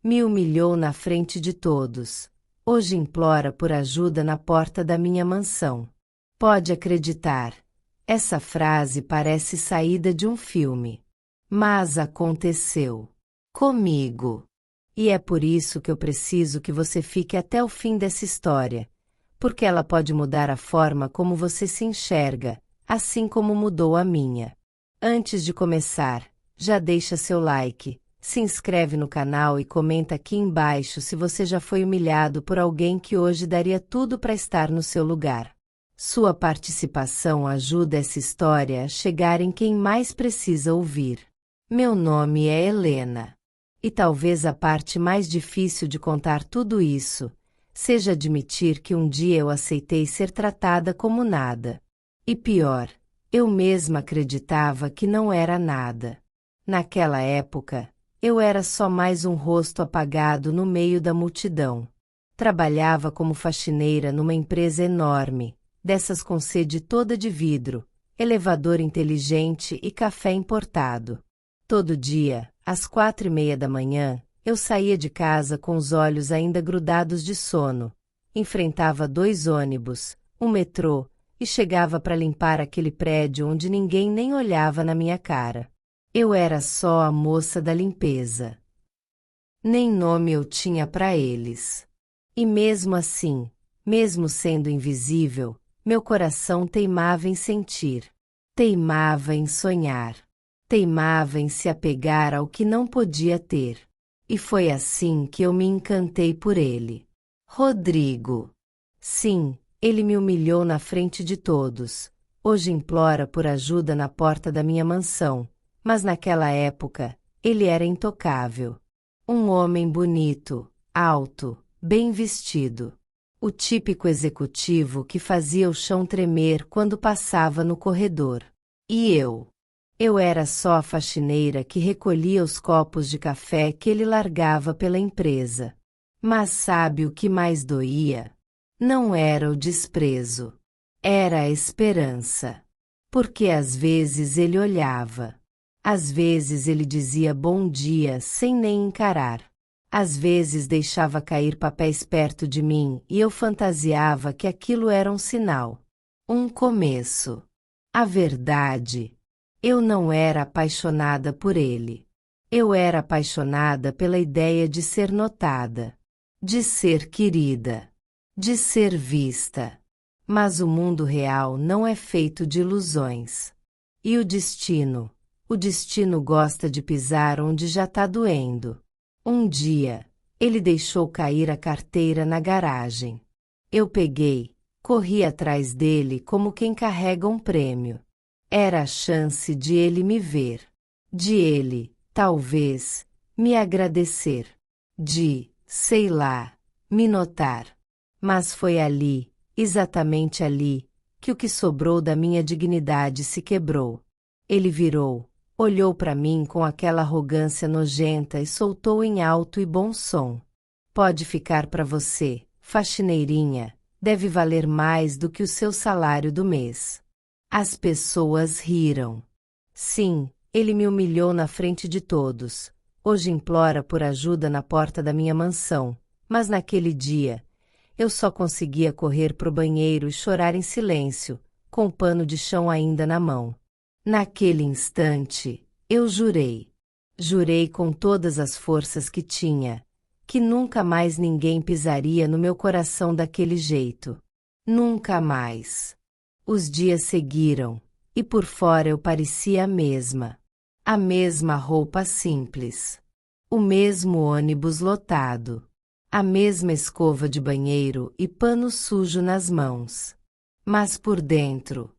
Me humilhou na frente de todos. Hoje implora por ajuda na porta da minha mansão. Pode acreditar, essa frase parece saída de um filme. Mas aconteceu. Comigo. E é por isso que eu preciso que você fique até o fim dessa história, porque ela pode mudar a forma como você se enxerga, assim como mudou a minha. Antes de começar, já deixa seu like, se inscreve no canal e comenta aqui embaixo se você já foi humilhado por alguém que hoje daria tudo para estar no seu lugar. Sua participação ajuda essa história a chegar em quem mais precisa ouvir. Meu nome é Helena. E talvez a parte mais difícil de contar tudo isso seja admitir que um dia eu aceitei ser tratada como nada. E pior, eu mesma acreditava que não era nada. Naquela época, eu era só mais um rosto apagado no meio da multidão. Trabalhava como faxineira numa empresa enorme, dessas com sede toda de vidro, elevador inteligente e café importado. Todo dia, às 4:30 da manhã, eu saía de casa com os olhos ainda grudados de sono, enfrentava 2 ônibus, um metrô, e chegava para limpar aquele prédio onde ninguém nem olhava na minha cara. Eu era só a moça da limpeza. Nem nome eu tinha para eles. E mesmo assim, mesmo sendo invisível, meu coração teimava em sentir. Teimava em sonhar. Teimava em se apegar ao que não podia ter. E foi assim que eu me encantei por ele. Rodrigo. Sim, ele me humilhou na frente de todos. Hoje implora por ajuda na porta da minha mansão, mas naquela época, ele era intocável. Um homem bonito, alto, bem vestido. O típico executivo que fazia o chão tremer quando passava no corredor. E eu? Eu era só a faxineira que recolhia os copos de café que ele largava pela empresa. Mas sabe o que mais doía? Não era o desprezo. Era a esperança. Porque às vezes ele olhava. Às vezes ele dizia bom dia sem nem encarar. Às vezes deixava cair papéis perto de mim e eu fantasiava que aquilo era um sinal. Um começo. A verdade. Eu não era apaixonada por ele. Eu era apaixonada pela ideia de ser notada, de ser querida, de ser vista. Mas o mundo real não é feito de ilusões. E o destino? O destino gosta de pisar onde já tá doendo. Um dia, ele deixou cair a carteira na garagem. Eu peguei, corri atrás dele como quem carrega um prêmio. Era a chance de ele me ver. De ele, talvez, me agradecer. De, sei lá, me notar. Mas foi ali, exatamente ali, que o que sobrou da minha dignidade se quebrou. Ele virou, olhou para mim com aquela arrogância nojenta e soltou em alto e bom som. Pode ficar para você, faxineirinha, deve valer mais do que o seu salário do mês. As pessoas riram. Sim, ele me humilhou na frente de todos. Hoje implora por ajuda na porta da minha mansão, mas naquele dia, eu só conseguia correr pro banheiro e chorar em silêncio, com o pano de chão ainda na mão. Naquele instante, eu jurei. Jurei com todas as forças que tinha, que nunca mais ninguém pisaria no meu coração daquele jeito. Nunca mais. Os dias seguiram, e por fora eu parecia a mesma roupa simples, o mesmo ônibus lotado, a mesma escova de banheiro e pano sujo nas mãos. Mas por dentro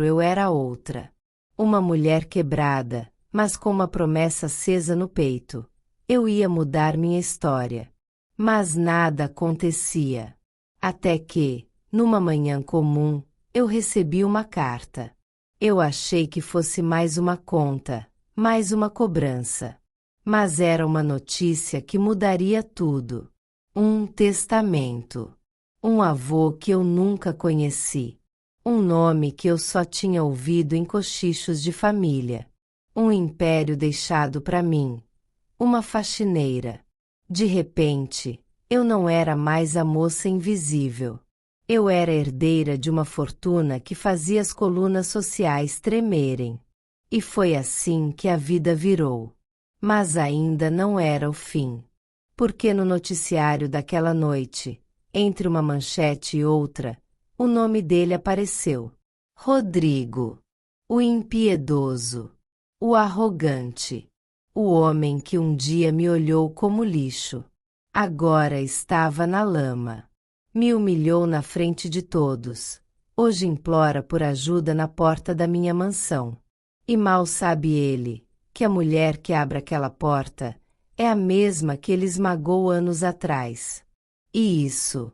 eu era outra. Uma mulher quebrada, mas com uma promessa acesa no peito. Eu ia mudar minha história. Mas nada acontecia. Até que, numa manhã comum, eu recebi uma carta. Eu achei que fosse mais uma conta, mais uma cobrança. Mas era uma notícia que mudaria tudo. Um testamento. Um avô que eu nunca conheci. Um nome que eu só tinha ouvido em cochichos de família. Um império deixado para mim. Uma faxineira. De repente, eu não era mais a moça invisível. Eu era herdeira de uma fortuna que fazia as colunas sociais tremerem. E foi assim que a vida virou. Mas ainda não era o fim. Porque no noticiário daquela noite, entre uma manchete e outra, o nome dele apareceu. Rodrigo. O impiedoso. O arrogante. O homem que um dia me olhou como lixo. Agora estava na lama. Me humilhou na frente de todos. Hoje implora por ajuda na porta da minha mansão. E mal sabe ele, que a mulher que abre aquela porta é a mesma que ele esmagou anos atrás. E isso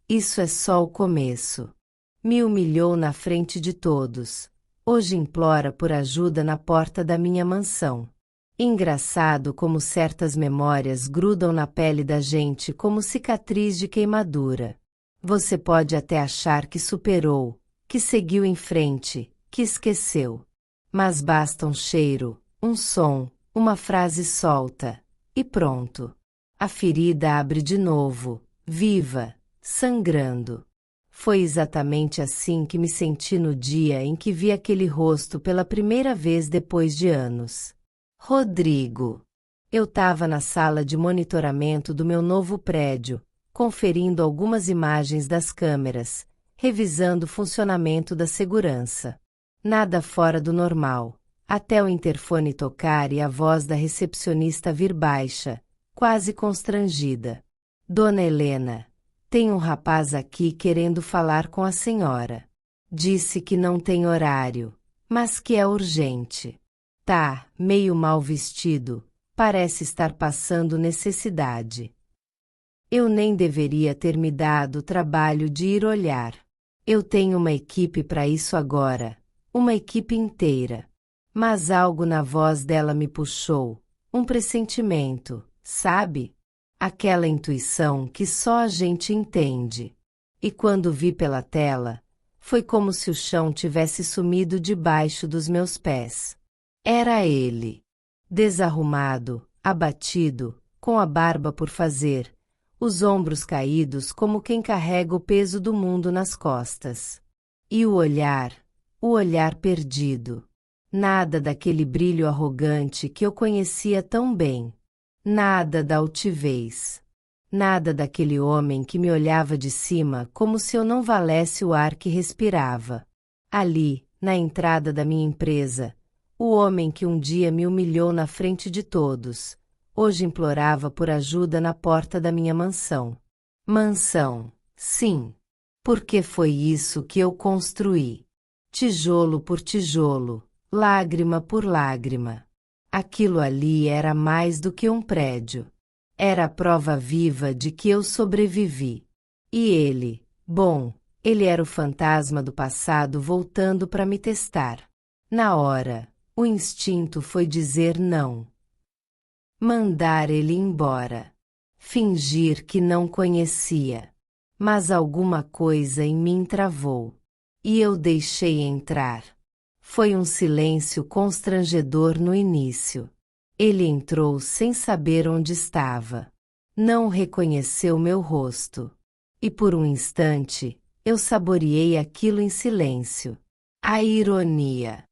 é só o começo. Me humilhou na frente de todos. Hoje implora por ajuda na porta da minha mansão. Engraçado como certas memórias grudam na pele da gente como cicatriz de queimadura. Você pode até achar que superou, que seguiu em frente, que esqueceu. Mas basta um cheiro, um som, uma frase solta, e pronto. A ferida abre de novo, viva, sangrando. Foi exatamente assim que me senti no dia em que vi aquele rosto pela primeira vez depois de anos. Rodrigo. Eu estava na sala de monitoramento do meu novo prédio, conferindo algumas imagens das câmeras, revisando o funcionamento da segurança. Nada fora do normal, até o interfone tocar e a voz da recepcionista vir baixa, quase constrangida. Dona Helena, tem um rapaz aqui querendo falar com a senhora. Disse que não tem horário, mas que é urgente. Tá, meio mal vestido, parece estar passando necessidade. Eu nem deveria ter me dado o trabalho de ir olhar. Eu tenho uma equipe para isso agora, uma equipe inteira. Mas algo na voz dela me puxou, um pressentimento, sabe? Aquela intuição que só a gente entende. E quando vi pela tela, foi como se o chão tivesse sumido debaixo dos meus pés. Era ele. Desarrumado, abatido, com a barba por fazer, os ombros caídos como quem carrega o peso do mundo nas costas. E o olhar perdido. Nada daquele brilho arrogante que eu conhecia tão bem. Nada da altivez. Nada daquele homem que me olhava de cima como se eu não valesse o ar que respirava. Ali, na entrada da minha empresa, o homem que um dia me humilhou na frente de todos, hoje implorava por ajuda na porta da minha mansão. Mansão, sim. Porque foi isso que eu construí. Tijolo por tijolo, lágrima por lágrima. Aquilo ali era mais do que um prédio. Era a prova viva de que eu sobrevivi. E ele, bom, ele era o fantasma do passado voltando para me testar. Na hora, o instinto foi dizer não. Mandar ele embora. Fingir que não conhecia. Mas alguma coisa em mim travou. E eu deixei entrar. Foi um silêncio constrangedor no início. Ele entrou sem saber onde estava. Não reconheceu meu rosto. E por um instante, eu saboreei aquilo em silêncio. A ironia.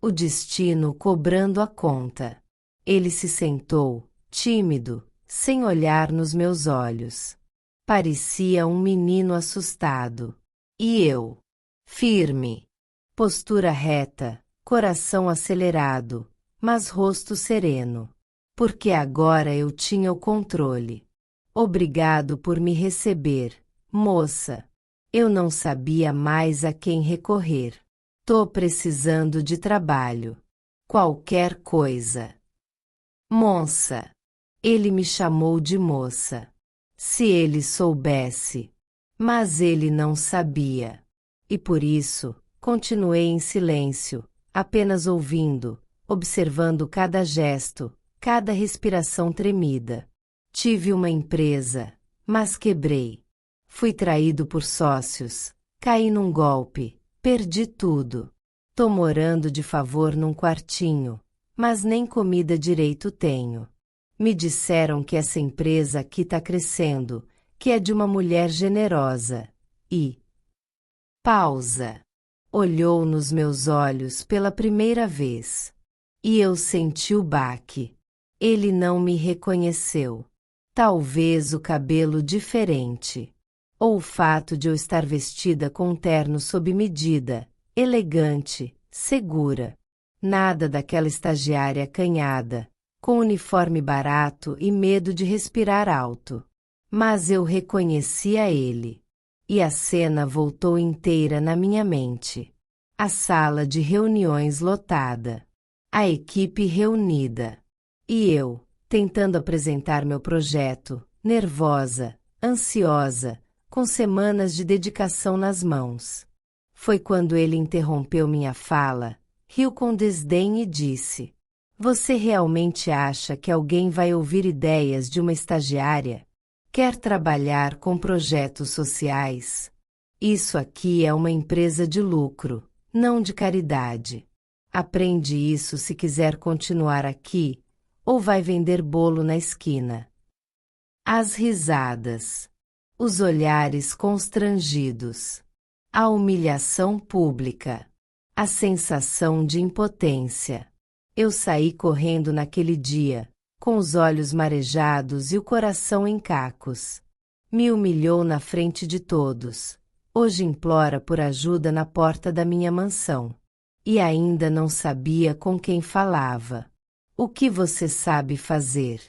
O destino cobrando a conta. Ele se sentou, tímido, sem olhar nos meus olhos. Parecia um menino assustado. E eu, firme, postura reta, coração acelerado, mas rosto sereno. Porque agora eu tinha o controle. Obrigado por me receber, moça. Eu não sabia mais a quem recorrer. Tô precisando de trabalho. Qualquer coisa. Moça. Ele me chamou de moça. Se ele soubesse. Mas ele não sabia. E por isso, continuei em silêncio, apenas ouvindo, observando cada gesto, cada respiração tremida. Tive uma empresa, mas quebrei. Fui traído por sócios, caí num golpe, perdi tudo. Tô morando de favor num quartinho, mas nem comida direito tenho. Me disseram que essa empresa aqui está crescendo, que é de uma mulher generosa. E... Pausa. Olhou nos meus olhos pela primeira vez. E eu senti o baque. Ele não me reconheceu. Talvez o cabelo diferente. Ou o fato de eu estar vestida com um terno sob medida, elegante, segura. Nada daquela estagiária acanhada, com uniforme barato e medo de respirar alto. Mas eu reconhecia ele. E a cena voltou inteira na minha mente. A sala de reuniões lotada. A equipe reunida. E eu, tentando apresentar meu projeto, nervosa, ansiosa, com semanas de dedicação nas mãos. Foi quando ele interrompeu minha fala, riu com desdém e disse: "Você realmente acha que alguém vai ouvir ideias de uma estagiária? Quer trabalhar com projetos sociais? Isso aqui é uma empresa de lucro, não de caridade. Aprende isso se quiser continuar aqui, ou vai vender bolo na esquina." As risadas. Os olhares constrangidos. A humilhação pública. A sensação de impotência. Eu saí correndo naquele dia, com os olhos marejados e o coração em cacos. Me humilhou na frente de todos. Hoje implora por ajuda na porta da minha mansão. E ainda não sabia com quem falava. "O que você sabe fazer?"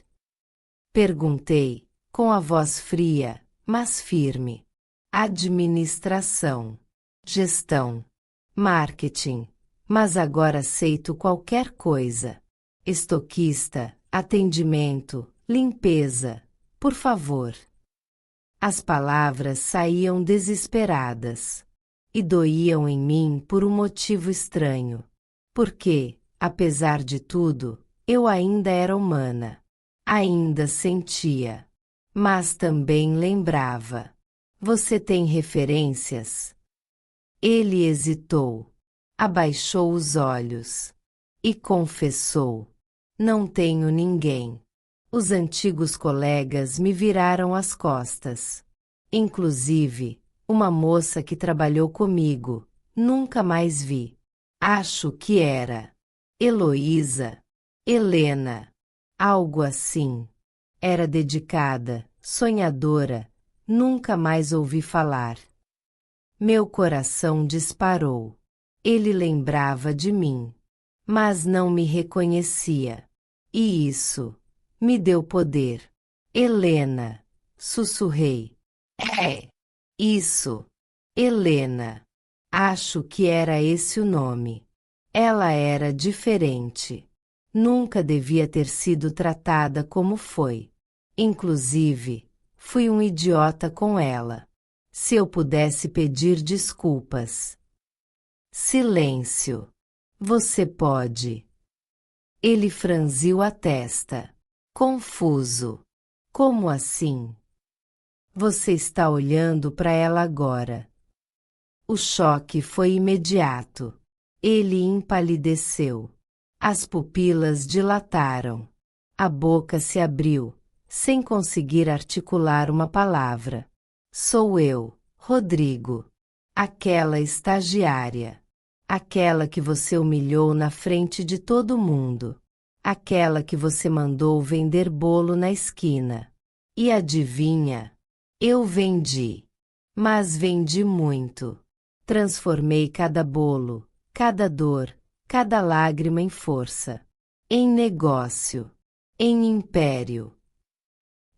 Perguntei, com a voz fria, mas firme. "Administração, gestão, marketing, mas agora aceito qualquer coisa. Estoquista, atendimento, limpeza, por favor." As palavras saíam desesperadas. E doíam em mim por um motivo estranho. Porque, apesar de tudo, eu ainda era humana. Ainda sentia. Mas também lembrava. "Você tem referências?" Ele hesitou. Abaixou os olhos. E confessou: "Não tenho ninguém. Os antigos colegas me viraram as costas. Inclusive, uma moça que trabalhou comigo, nunca mais vi. Acho que era Heloísa, Helena, algo assim. Era dedicada, sonhadora, nunca mais ouvi falar." Meu coração disparou. Ele lembrava de mim, mas não me reconhecia. E isso me deu poder. "Helena", sussurrei. "É. Isso. Helena." Acho que era esse o nome. Ela era diferente. Nunca devia ter sido tratada como foi. Inclusive, fui um idiota com ela. Se eu pudesse pedir desculpas. Silêncio. "Você pode." Ele franziu a testa. Confuso. "Como assim?" "Você está olhando para ela agora." O choque foi imediato. Ele empalideceu. As pupilas dilataram. A boca se abriu, sem conseguir articular uma palavra. "Sou eu, Rodrigo. Aquela estagiária. Aquela que você humilhou na frente de todo mundo. Aquela que você mandou vender bolo na esquina. E adivinha? Eu vendi. Mas vendi muito. Transformei cada bolo, cada dor, cada lágrima em força. Em negócio. Em império."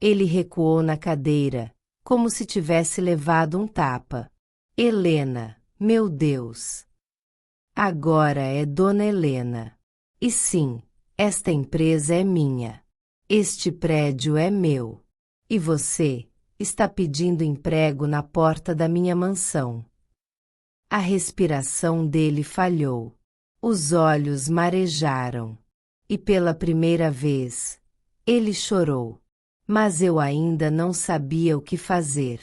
Ele recuou na cadeira, como se tivesse levado um tapa. "Helena, meu Deus. Agora é Dona Helena. E sim, esta empresa é minha. Este prédio é meu. E você está pedindo emprego na porta da minha mansão." A respiração dele falhou. Os olhos marejaram. E pela primeira vez, ele chorou. Mas eu ainda não sabia o que fazer.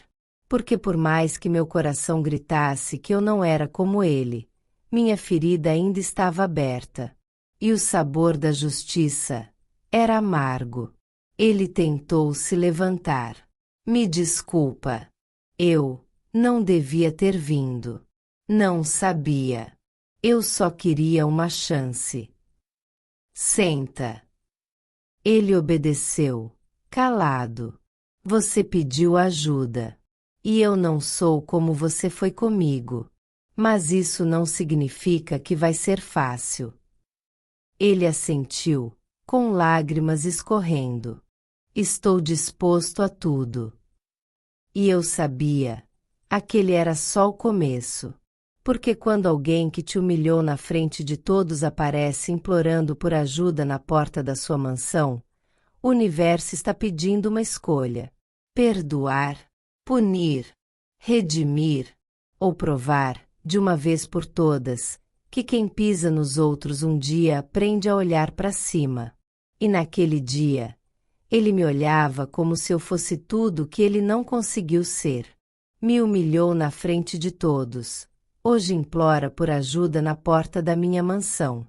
Porque por mais que meu coração gritasse que eu não era como ele, minha ferida ainda estava aberta. E o sabor da justiça era amargo. Ele tentou se levantar. Me desculpa. Eu não devia ter vindo. Não sabia. Eu só queria uma chance. Senta. Ele obedeceu, calado. Você pediu ajuda. E eu não sou como você foi comigo. Mas isso não significa que vai ser fácil. Ele assentiu, com lágrimas escorrendo. Estou disposto a tudo. E eu sabia. Aquele era só o começo. Porque quando alguém que te humilhou na frente de todos aparece implorando por ajuda na porta da sua mansão, o universo está pedindo uma escolha: perdoar, punir, redimir, ou provar, de uma vez por todas, que quem pisa nos outros um dia aprende a olhar para cima. E naquele dia, ele me olhava como se eu fosse tudo que ele não conseguiu ser. Me humilhou na frente de todos. Hoje implora por ajuda na porta da minha mansão.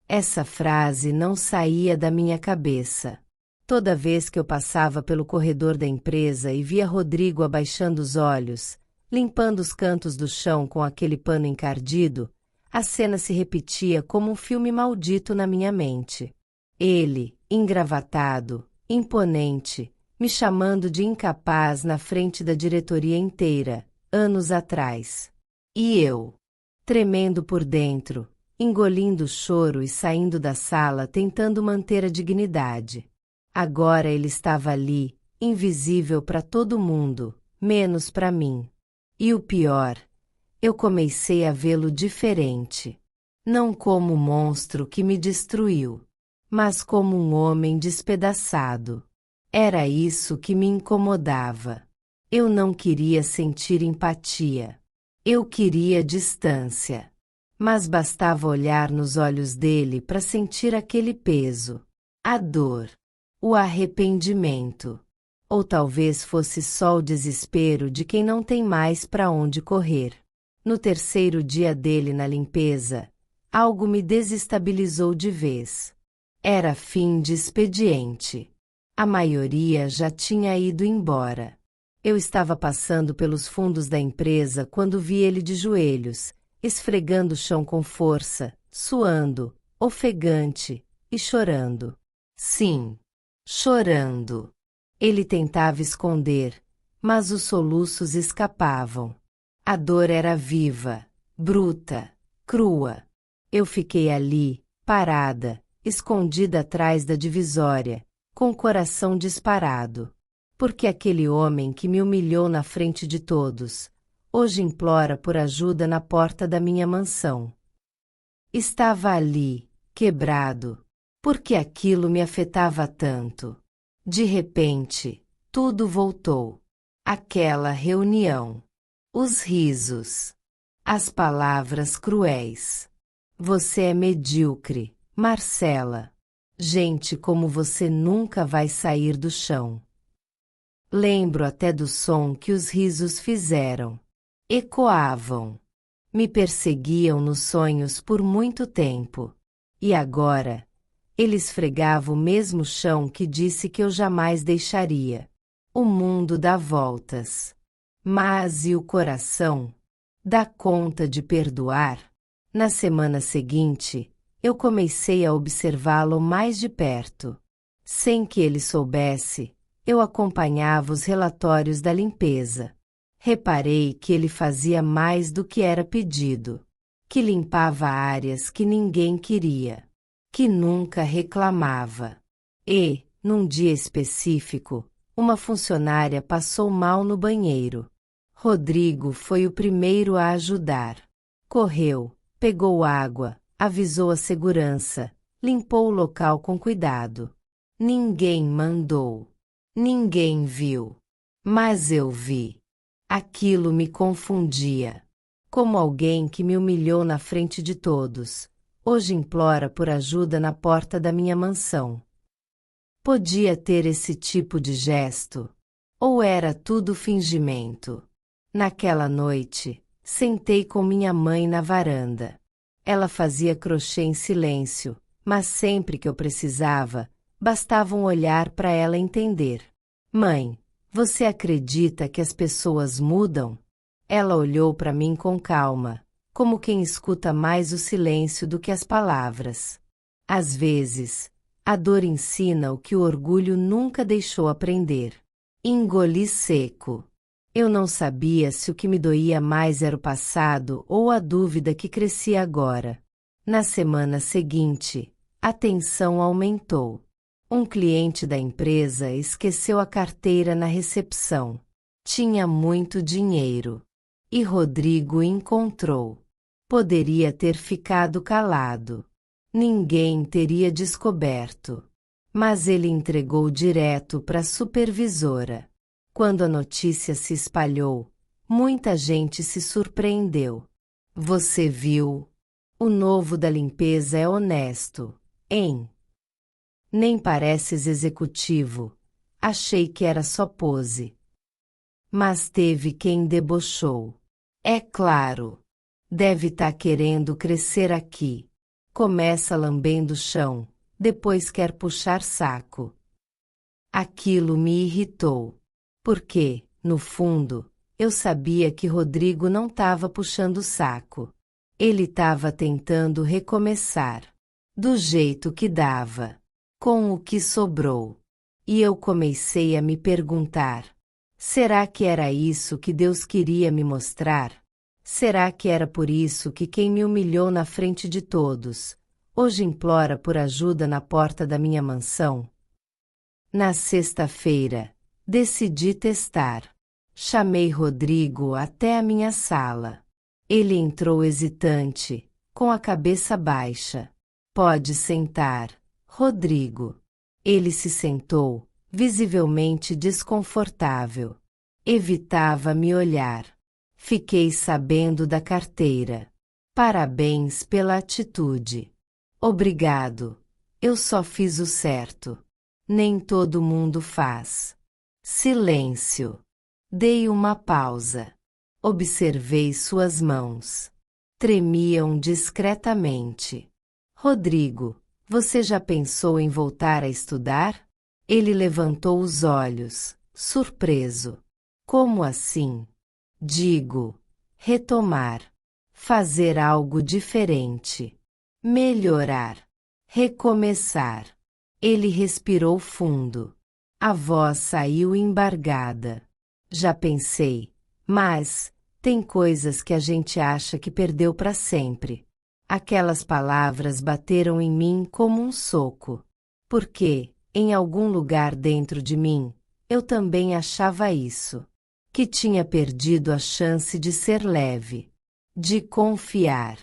Essa frase não saía da minha cabeça. Toda vez que eu passava pelo corredor da empresa e via Rodrigo abaixando os olhos, limpando os cantos do chão com aquele pano encardido, a cena se repetia como um filme maldito na minha mente. Ele, engravatado, imponente, me chamando de incapaz na frente da diretoria inteira, anos atrás. E eu, tremendo por dentro, engolindo o choro e saindo da sala tentando manter a dignidade. Agora ele estava ali, invisível para todo mundo, menos para mim. E o pior, eu comecei a vê-lo diferente. Não como o monstro que me destruiu, mas como um homem despedaçado. Era isso que me incomodava. Eu não queria sentir empatia. Eu queria distância. Mas bastava olhar nos olhos dele para sentir aquele peso, a dor, o arrependimento. Ou talvez fosse só o desespero de quem não tem mais para onde correr. No terceiro dia dele na limpeza, algo me desestabilizou de vez. Era fim de expediente. A maioria já tinha ido embora. Eu estava passando pelos fundos da empresa quando vi ele de joelhos, esfregando o chão com força, suando, ofegante e chorando. Sim, chorando. Ele tentava esconder, mas os soluços escapavam. A dor era viva, bruta, crua. Eu fiquei ali, parada, escondida atrás da divisória, com o coração disparado. Porque aquele homem que me humilhou na frente de todos, hoje implora por ajuda na porta da minha mansão. Estava ali, quebrado, porque aquilo me afetava tanto. De repente, tudo voltou. Aquela reunião. Os risos. As palavras cruéis. Você é medíocre, Marcela. Gente como você nunca vai sair do chão. Lembro até do som que os risos fizeram. Ecoavam. Me perseguiam nos sonhos por muito tempo. E agora, ele esfregava o mesmo chão que disse que eu jamais deixaria. O mundo dá voltas. Mas e o coração? Dá conta de perdoar? Na semana seguinte, eu comecei a observá-lo mais de perto. Sem que ele soubesse, eu acompanhava os relatórios da limpeza. Reparei que ele fazia mais do que era pedido, que limpava áreas que ninguém queria, que nunca reclamava. E, num dia específico, uma funcionária passou mal no banheiro. Rodrigo foi o primeiro a ajudar. Correu, pegou água, avisou a segurança, limpou o local com cuidado. Ninguém mandou. Ninguém viu. Mas eu vi. Aquilo me confundia. Como alguém que me humilhou na frente de todos, hoje implora por ajuda na porta da minha mansão. Podia ter esse tipo de gesto? Ou era tudo fingimento? Naquela noite, sentei com minha mãe na varanda. Ela fazia crochê em silêncio, mas sempre que eu precisava, Bastava um olhar para ela entender. Mãe, você acredita que as pessoas mudam? Ela olhou para mim com calma, como quem escuta mais o silêncio do que as palavras. Às vezes, a dor ensina o que o orgulho nunca deixou aprender. Engoli seco. Eu não sabia se o que me doía mais era o passado ou a dúvida que crescia agora. Na semana seguinte, a tensão aumentou. Um cliente da empresa esqueceu a carteira na recepção. Tinha muito dinheiro. E Rodrigo encontrou. Poderia ter ficado calado. Ninguém teria descoberto. Mas ele entregou direto para a supervisora. Quando a notícia se espalhou, muita gente se surpreendeu. Você viu? O novo da limpeza é honesto, hein? Nem pareces executivo. Achei que era só pose. Mas teve quem debochou. É claro. Deve tá querendo crescer aqui. Começa lambendo o chão, depois quer puxar saco. Aquilo me irritou. Porque, no fundo, eu sabia que Rodrigo não estava puxando o saco. Ele estava tentando recomeçar. Do jeito que dava. Com o que sobrou. E eu comecei a me perguntar: será que era isso que Deus queria me mostrar? Será que era por isso que quem me humilhou na frente de todos, hoje implora por ajuda na porta da minha mansão? Na sexta-feira, decidi testar. Chamei Rodrigo até a minha sala. Ele entrou hesitante, com a cabeça baixa. Pode sentar, Rodrigo. Ele se sentou, visivelmente desconfortável. Evitava me olhar. Fiquei sabendo da carteira. Parabéns pela atitude. Obrigado. Eu só fiz o certo. Nem todo mundo faz. Silêncio. Dei uma pausa. Observei suas mãos. Tremiam discretamente. Rodrigo, você já pensou em voltar a estudar? Ele levantou os olhos, surpreso. Como assim? Digo, retomar. Fazer algo diferente. Melhorar. Recomeçar. Ele respirou fundo. A voz saiu embargada. Já pensei, mas tem coisas que a gente acha que perdeu para sempre. Aquelas palavras bateram em mim como um soco. Porque, em algum lugar dentro de mim, eu também achava isso. Que tinha perdido a chance de ser leve. De confiar.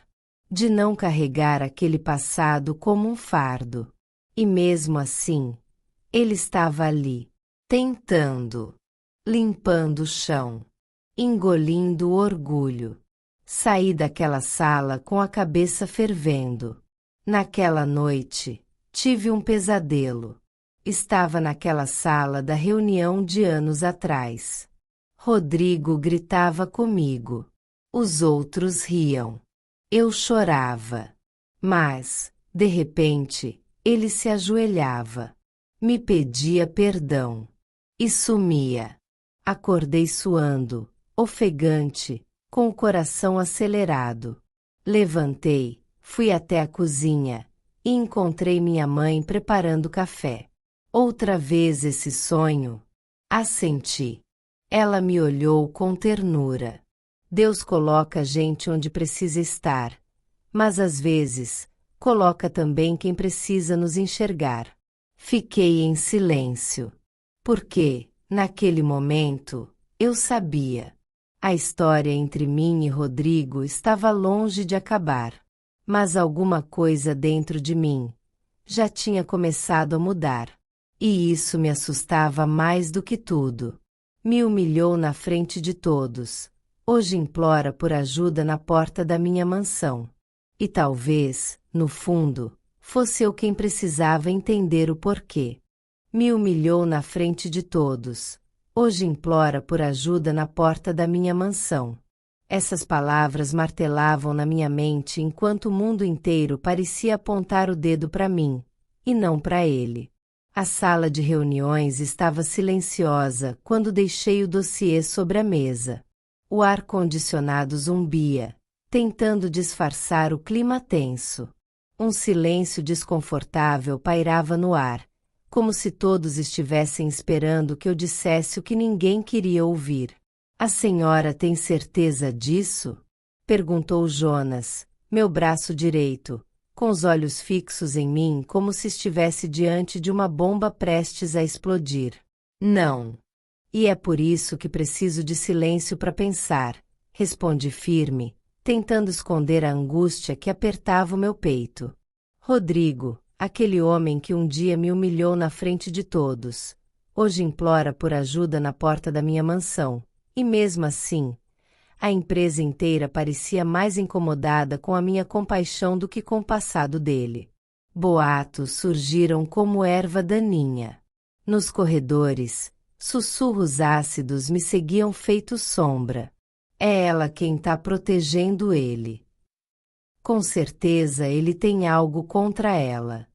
De não carregar aquele passado como um fardo. E mesmo assim, ele estava ali, tentando, limpando o chão, engolindo o orgulho. Saí daquela sala com a cabeça fervendo. Naquela noite, tive um pesadelo. Estava naquela sala da reunião de anos atrás. Rodrigo gritava comigo. Os outros riam. Eu chorava. Mas, de repente, ele se ajoelhava. Me pedia perdão. E sumia. Acordei suando, ofegante, com o coração acelerado. Levantei, fui até a cozinha e encontrei minha mãe preparando café. Outra vez esse sonho? Assenti. Ela me olhou com ternura. Deus coloca a gente onde precisa estar, mas às vezes coloca também quem precisa nos enxergar. Fiquei em silêncio. Porque, naquele momento, eu sabia. A história entre mim e Rodrigo estava longe de acabar. Mas alguma coisa dentro de mim já tinha começado a mudar. E isso me assustava mais do que tudo. Me humilhou na frente de todos. Hoje implora por ajuda na porta da minha mansão. E talvez, no fundo, fosse eu quem precisava entender o porquê. Me humilhou na frente de todos. Hoje implora por ajuda na porta da minha mansão. Essas palavras martelavam na minha mente enquanto o mundo inteiro parecia apontar o dedo para mim, e não para ele. A sala de reuniões estava silenciosa quando deixei o dossiê sobre a mesa. O ar-condicionado zumbia, tentando disfarçar o clima tenso. Um silêncio desconfortável pairava no ar, como se todos estivessem esperando que eu dissesse o que ninguém queria ouvir. A senhora tem certeza disso? Perguntou Jonas, meu braço direito, com os olhos fixos em mim como se estivesse diante de uma bomba prestes a explodir. Não. E é por isso que preciso de silêncio para pensar, respondi firme, tentando esconder a angústia que apertava o meu peito. Rodrigo, aquele homem que um dia me humilhou na frente de todos, hoje implora por ajuda na porta da minha mansão, e mesmo assim, a empresa inteira parecia mais incomodada com a minha compaixão do que com o passado dele. Boatos surgiram como erva daninha. Nos corredores, sussurros ácidos me seguiam feito sombra. É ela quem tá protegendo ele. Com certeza ele tem algo contra ela.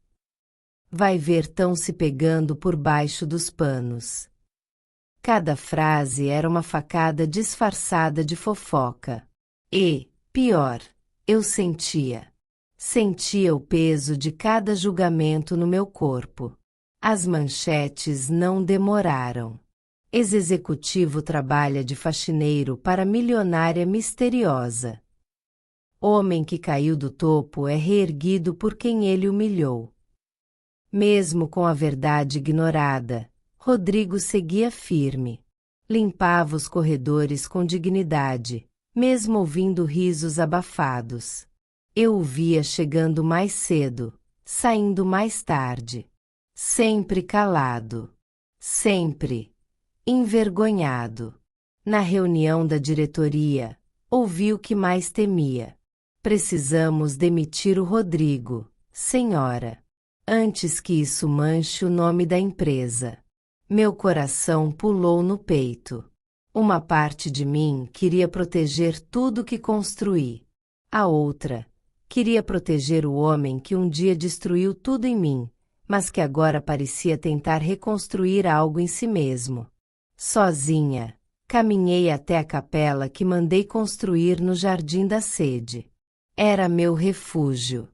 Vai ver tão se pegando por baixo dos panos. Cada frase era uma facada disfarçada de fofoca. E, pior, eu sentia. Sentia o peso de cada julgamento no meu corpo. As manchetes não demoraram. Ex-executivo trabalha de faxineiro para milionária misteriosa. Homem que caiu do topo é reerguido por quem ele humilhou. Mesmo com a verdade ignorada, Rodrigo seguia firme. Limpava os corredores com dignidade, mesmo ouvindo risos abafados. Eu o via chegando mais cedo, saindo mais tarde. Sempre calado. Sempre envergonhado. Na reunião da diretoria, ouvi o que mais temia. Precisamos demitir o Rodrigo, senhora, antes que isso manche o nome da empresa. Meu coração pulou no peito. Uma parte de mim queria proteger tudo que construí. A outra queria proteger o homem que um dia destruiu tudo em mim, mas que agora parecia tentar reconstruir algo em si mesmo. Sozinha, caminhei até a capela que mandei construir no Jardim da Sede. Era meu refúgio.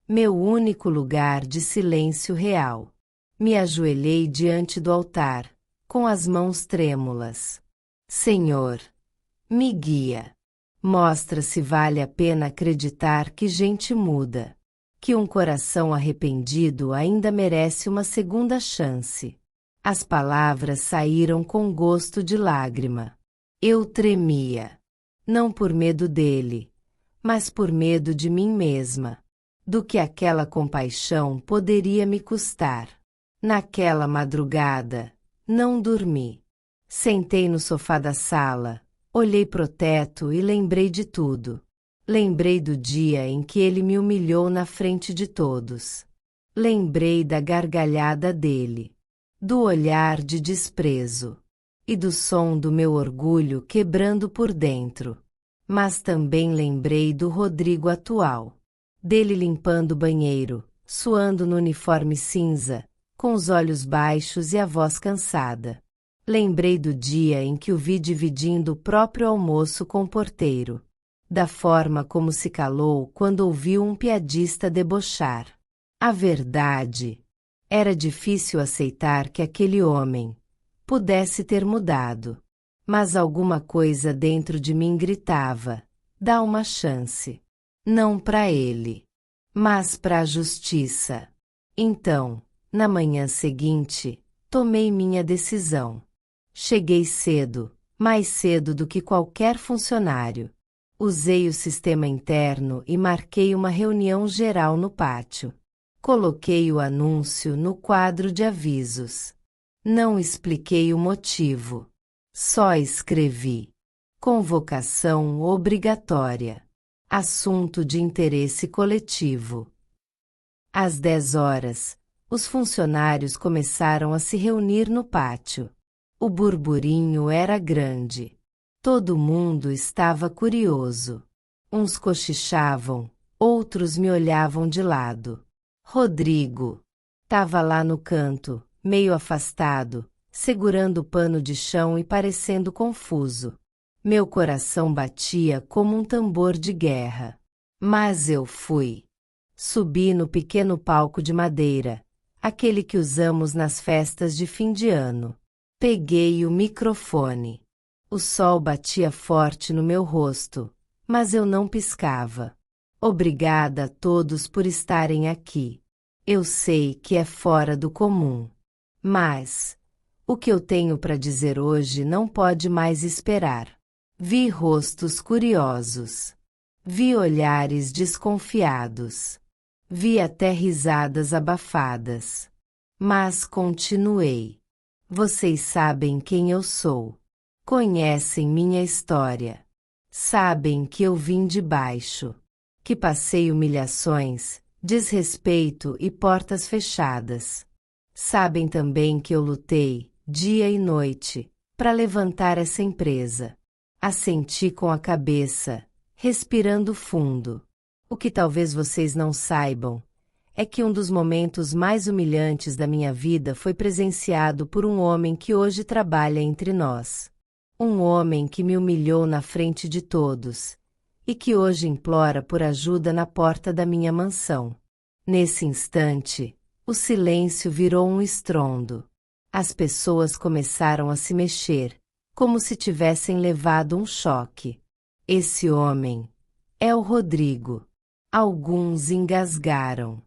Meu único lugar de silêncio real. Me ajoelhei diante do altar, com as mãos trêmulas. Senhor, me guia. Mostra se vale a pena acreditar que gente muda. Que um coração arrependido ainda merece uma segunda chance. As palavras saíram com gosto de lágrima. Eu tremia. Não por medo dele, mas por medo de mim mesma. Do que aquela compaixão poderia me custar. Naquela madrugada, não dormi. Sentei no sofá da sala, olhei pro teto e lembrei de tudo. Lembrei do dia em que ele me humilhou na frente de todos. Lembrei da gargalhada dele, do olhar de desprezo e do som do meu orgulho quebrando por dentro. Mas também lembrei do Rodrigo atual, dele limpando o banheiro, suando no uniforme cinza, com os olhos baixos e a voz cansada. Lembrei do dia em que o vi dividindo o próprio almoço com o porteiro. Da forma como se calou quando ouviu um piadista debochar. A verdade, era difícil aceitar que aquele homem pudesse ter mudado. Mas alguma coisa dentro de mim gritava, dá uma chance. Não para ele, mas para a justiça. Então, na manhã seguinte, tomei minha decisão. Cheguei cedo, mais cedo do que qualquer funcionário. Usei o sistema interno e marquei uma reunião geral no pátio. Coloquei o anúncio no quadro de avisos. Não expliquei o motivo. Só escrevi. Convocação obrigatória. Assunto de interesse coletivo. Às 10 horas, os funcionários começaram a se reunir no pátio. O burburinho era grande. Todo mundo estava curioso. Uns cochichavam, outros me olhavam de lado. Rodrigo estava lá no canto, meio afastado, segurando o pano de chão e parecendo confuso. Meu coração batia como um tambor de guerra. Mas eu fui. Subi no pequeno palco de madeira, aquele que usamos nas festas de fim de ano. Peguei o microfone. O sol batia forte no meu rosto, mas eu não piscava. Obrigada a todos por estarem aqui. Eu sei que é fora do comum. Mas o que eu tenho para dizer hoje não pode mais esperar. Vi rostos curiosos. Vi olhares desconfiados. Vi até risadas abafadas. Mas continuei. Vocês sabem quem eu sou. Conhecem minha história. Sabem que eu vim de baixo. Que passei humilhações, desrespeito e portas fechadas. Sabem também que eu lutei, dia e noite, para levantar essa empresa. Assenti com a cabeça, respirando fundo. O que talvez vocês não saibam é que um dos momentos mais humilhantes da minha vida foi presenciado por um homem que hoje trabalha entre nós. Um homem que me humilhou na frente de todos e que hoje implora por ajuda na porta da minha mansão. Nesse instante, o silêncio virou um estrondo. As pessoas começaram a se mexer, como se tivessem levado um choque. Esse homem é o Rodrigo. Alguns engasgaram.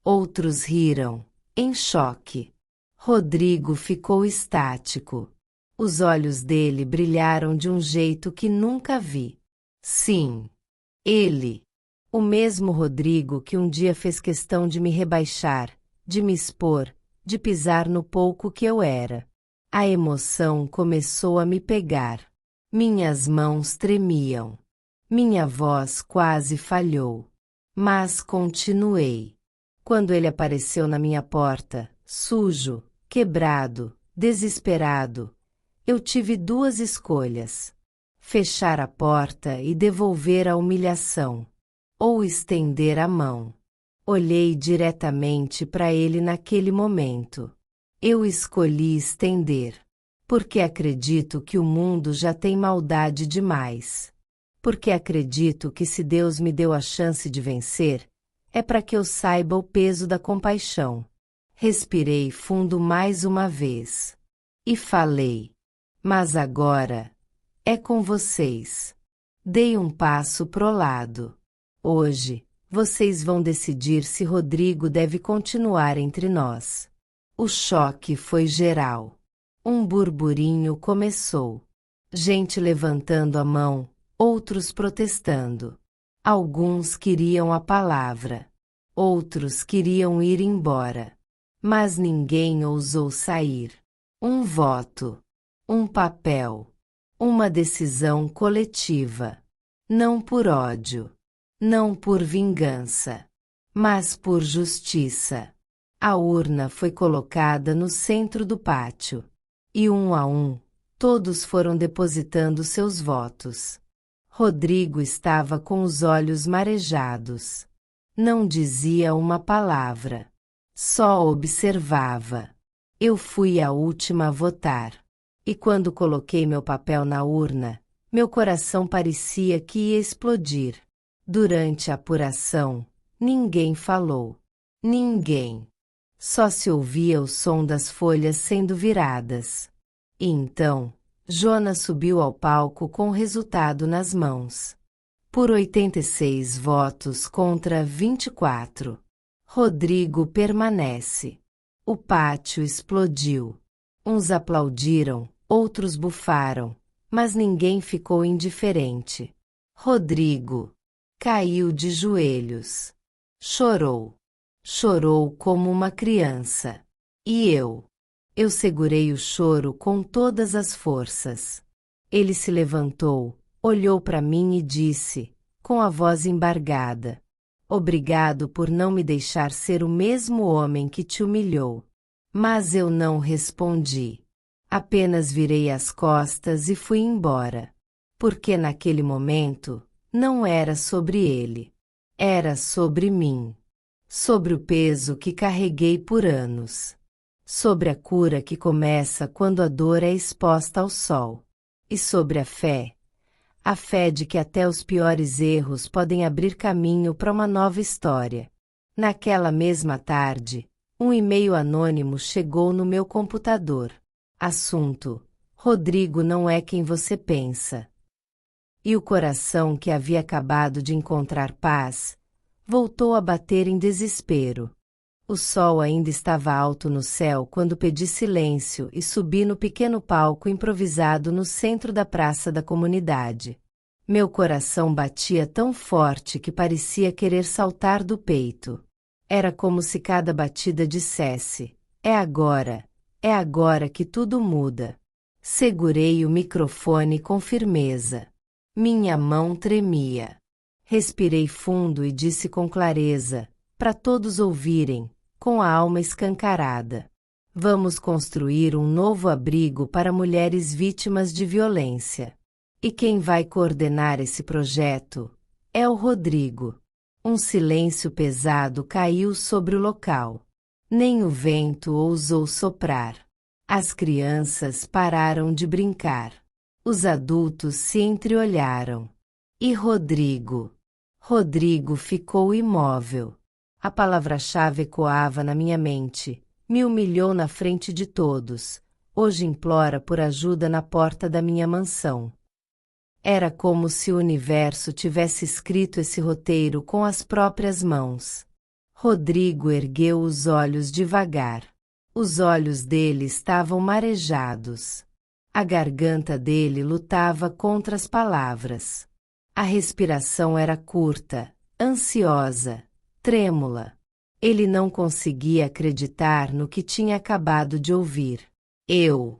Outros riram, em choque. Rodrigo ficou estático. Os olhos dele brilharam de um jeito que nunca vi. Sim, ele. O mesmo Rodrigo que um dia fez questão de me rebaixar, de me expor, de pisar no pouco que eu era. A emoção começou a me pegar. Minhas mãos tremiam. Minha voz quase falhou. Mas continuei. Quando ele apareceu na minha porta, sujo, quebrado, desesperado, eu tive duas escolhas: fechar a porta e devolver a humilhação, ou estender a mão. Olhei diretamente para ele naquele momento. Eu escolhi estender, porque acredito que o mundo já tem maldade demais. Porque acredito que se Deus me deu a chance de vencer, é para que eu saiba o peso da compaixão. Respirei fundo mais uma vez. E falei: mas agora é com vocês. Dei um passo pro lado. Hoje, vocês vão decidir se Rodrigo deve continuar entre nós. O choque foi geral. Um burburinho começou. Gente levantando a mão, outros protestando. Alguns queriam a palavra. Outros queriam ir embora. Mas ninguém ousou sair. Um voto. Um papel. Uma decisão coletiva. Não por ódio. Não por vingança. Mas por justiça. A urna foi colocada no centro do pátio. E um a um, todos foram depositando seus votos. Rodrigo estava com os olhos marejados. Não dizia uma palavra. Só observava. Eu fui a última a votar. E quando coloquei meu papel na urna, meu coração parecia que ia explodir. Durante a apuração, ninguém falou. Ninguém. Só se ouvia o som das folhas sendo viradas. E então, Jonas subiu ao palco com o resultado nas mãos. Por 86 votos contra 24. Rodrigo permanece. O pátio explodiu. Uns aplaudiram, outros bufaram, mas ninguém ficou indiferente. Rodrigo caiu de joelhos. Chorou. Chorou como uma criança. E eu segurei o choro com todas as forças. Ele se levantou, olhou para mim e disse, com a voz embargada: obrigado por não me deixar ser o mesmo homem que te humilhou. Mas eu não respondi. Apenas virei as costas e fui embora. Porque naquele momento, não era sobre ele. Era sobre mim. Sobre o peso que carreguei por anos. sobre a cura que começa quando a dor é exposta ao sol, e sobre a fé de que até os piores erros podem abrir caminho para uma nova história. Naquela mesma tarde, um e-mail anônimo chegou no meu computador. Assunto: Rodrigo não é quem você pensa. E o coração que havia acabado de encontrar paz, voltou a bater em desespero. O sol ainda estava alto no céu quando pedi silêncio e subi no pequeno palco improvisado no centro da praça da comunidade. Meu coração batia tão forte que parecia querer saltar do peito. Era como se cada batida dissesse: é agora que tudo muda. Segurei o microfone com firmeza. Minha mão tremia. Respirei fundo e disse com clareza, para todos ouvirem, com a alma escancarada: vamos construir um novo abrigo para mulheres vítimas de violência. E quem vai coordenar esse projeto é o Rodrigo. Um silêncio pesado caiu sobre o local. Nem o vento ousou soprar. As crianças pararam de brincar. Os adultos se entreolharam. E Rodrigo ficou imóvel. A palavra-chave ecoava na minha mente. Me humilhou na frente de todos. Hoje implora por ajuda na porta da minha mansão. Era como se o universo tivesse escrito esse roteiro com as próprias mãos. Rodrigo ergueu os olhos devagar. Os olhos dele estavam marejados. A garganta dele lutava contra as palavras. A respiração era curta, ansiosa, trêmula. Ele não conseguia acreditar no que tinha acabado de ouvir. Eu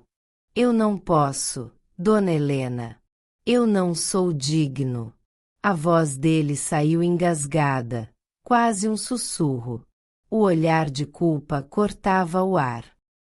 não posso, Dona Helena. Eu não sou digno. A voz dele saiu engasgada, quase um sussurro. O olhar de culpa cortava o ar.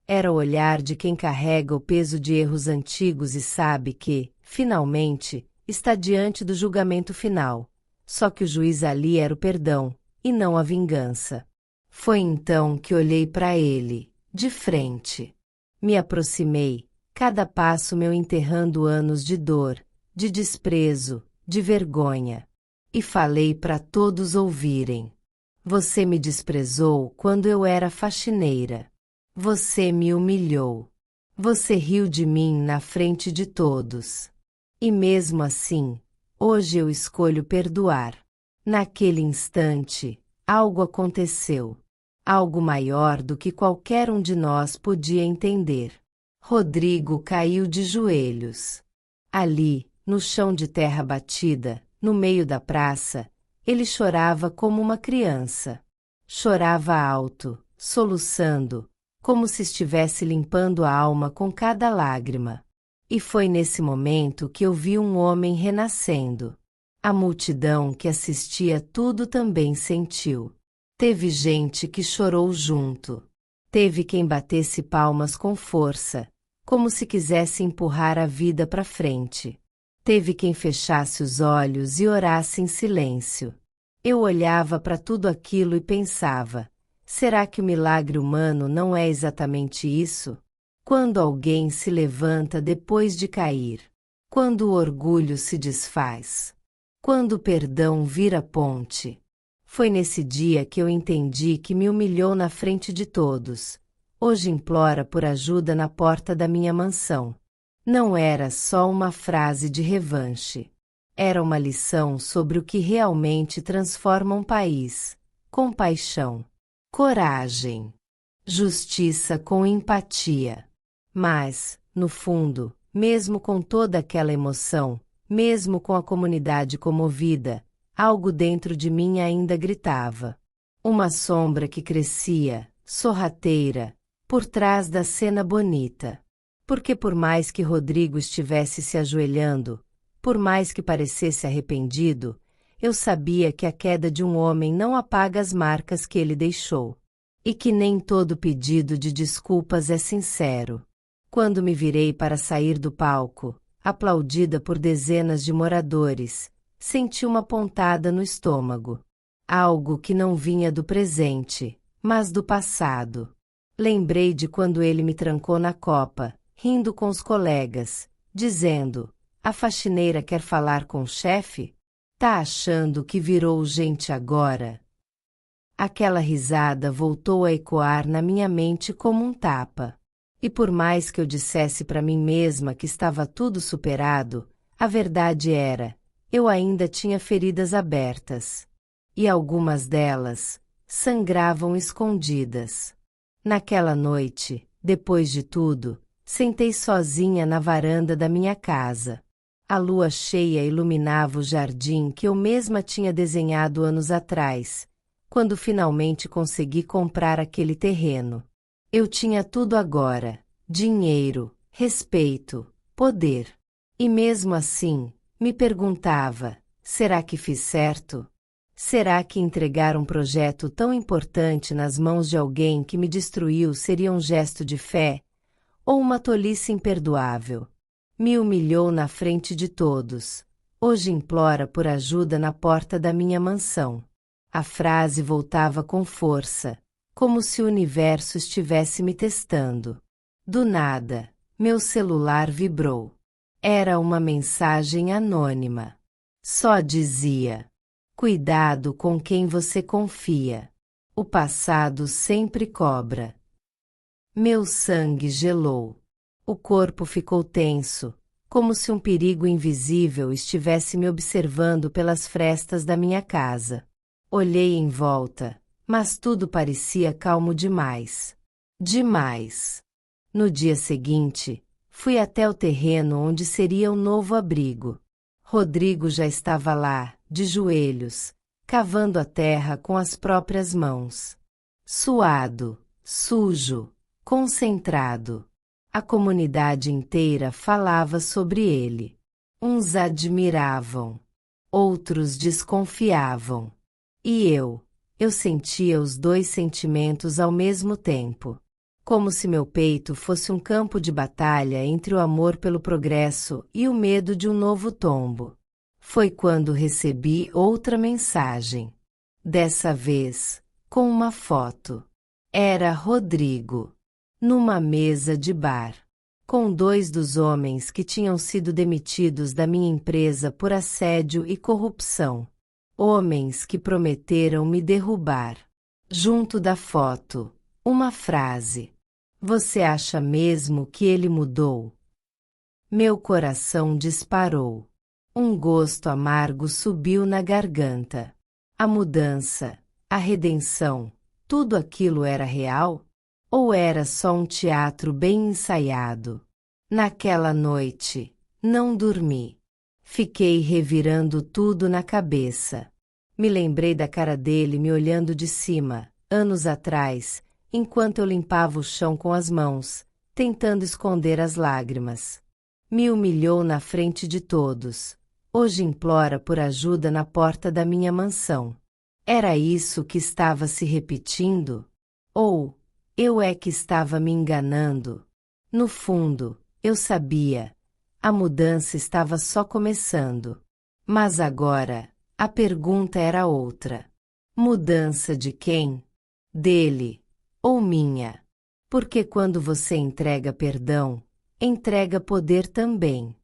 Era o olhar de quem carrega o peso de erros antigos e sabe que, finalmente, está diante do julgamento final. Só que o juiz ali era o perdão, e não a vingança. Foi então que olhei para ele, de frente. Me aproximei, cada passo meu enterrando anos de dor, de desprezo, de vergonha. E falei para todos ouvirem. Você me desprezou quando eu era faxineira. Você me humilhou. Você riu de mim na frente de todos. E mesmo assim, hoje eu escolho perdoar. Naquele instante, algo aconteceu. Algo maior do que qualquer um de nós podia entender. Rodrigo caiu de joelhos. Ali, no chão de terra batida, no meio da praça, ele chorava como uma criança. Chorava alto, soluçando, como se estivesse limpando a alma com cada lágrima. E foi nesse momento que eu vi um homem renascendo. A multidão que assistia tudo também sentiu. Teve gente que chorou junto. Teve quem batesse palmas com força, como se quisesse empurrar a vida para frente. Teve quem fechasse os olhos e orasse em silêncio. Eu olhava para tudo aquilo e pensava: será que o milagre humano não é exatamente isso? Quando alguém se levanta depois de cair. Quando o orgulho se desfaz. Quando o perdão vira ponte. Foi nesse dia que eu entendi que me humilhou na frente de todos. Hoje implora por ajuda na porta da minha mansão. Não era só uma frase de revanche. Era uma lição sobre o que realmente transforma um país: compaixão, coragem, justiça com empatia. Mas, no fundo, mesmo com toda aquela emoção, mesmo com a comunidade comovida, algo dentro de mim ainda gritava. Uma sombra que crescia, sorrateira, por trás da cena bonita. Porque por mais que Rodrigo estivesse se ajoelhando, por mais que parecesse arrependido, eu sabia que a queda de um homem não apaga as marcas que ele deixou. E que nem todo pedido de desculpas é sincero. Quando me virei para sair do palco, aplaudida por dezenas de moradores, senti uma pontada no estômago. Algo que não vinha do presente, mas do passado. Lembrei de quando ele me trancou na copa, rindo com os colegas, dizendo: "A faxineira quer falar com o chefe? Tá achando que virou gente agora?" Aquela risada voltou a ecoar na minha mente como um tapa. E por mais que eu dissesse para mim mesma que estava tudo superado, a verdade era, eu ainda tinha feridas abertas. E algumas delas sangravam escondidas. Naquela noite, depois de tudo, sentei sozinha na varanda da minha casa. A lua cheia iluminava o jardim que eu mesma tinha desenhado anos atrás, quando finalmente consegui comprar aquele terreno. Eu tinha tudo agora: dinheiro, respeito, poder. E mesmo assim, me perguntava: será que fiz certo? Será que entregar um projeto tão importante nas mãos de alguém que me destruiu seria um gesto de fé? Ou uma tolice imperdoável? Me humilhou na frente de todos. Hoje implora por ajuda na porta da minha mansão. A frase voltava com força, como se o universo estivesse me testando. Do nada, meu celular vibrou. Era uma mensagem anônima. Só dizia: "Cuidado com quem você confia. O passado sempre cobra." Meu sangue gelou. O corpo ficou tenso, como se um perigo invisível estivesse me observando pelas frestas da minha casa. Olhei em volta, mas tudo parecia calmo demais. Demais. No dia seguinte, fui até o terreno onde seria o novo abrigo. Rodrigo já estava lá, de joelhos, cavando a terra com as próprias mãos. Suado, sujo, concentrado. A comunidade inteira falava sobre ele. Uns admiravam, outros desconfiavam. E eu sentia os dois sentimentos ao mesmo tempo. Como se meu peito fosse um campo de batalha entre o amor pelo progresso e o medo de um novo tombo. Foi quando recebi outra mensagem. Dessa vez, com uma foto. Era Rodrigo. Numa mesa de bar. Com dois dos homens que tinham sido demitidos da minha empresa por assédio e corrupção. Homens que prometeram me derrubar. Junto da foto, uma frase. "Você acha mesmo que ele mudou?" Meu coração disparou. Um gosto amargo subiu na garganta. A mudança, a redenção, tudo aquilo era real? Ou era só um teatro bem ensaiado? Naquela noite, não dormi. Fiquei revirando tudo na cabeça. Me lembrei da cara dele me olhando de cima, anos atrás, enquanto eu limpava o chão com as mãos, tentando esconder as lágrimas. Me humilhou na frente de todos. Hoje implora por ajuda na porta da minha mansão. Era isso que estava se repetindo? Ou eu é que estava me enganando? No fundo, eu sabia. A mudança estava só começando. Mas agora, a pergunta era outra. Mudança de quem? Dele ou minha? Porque quando você entrega perdão, entrega poder também.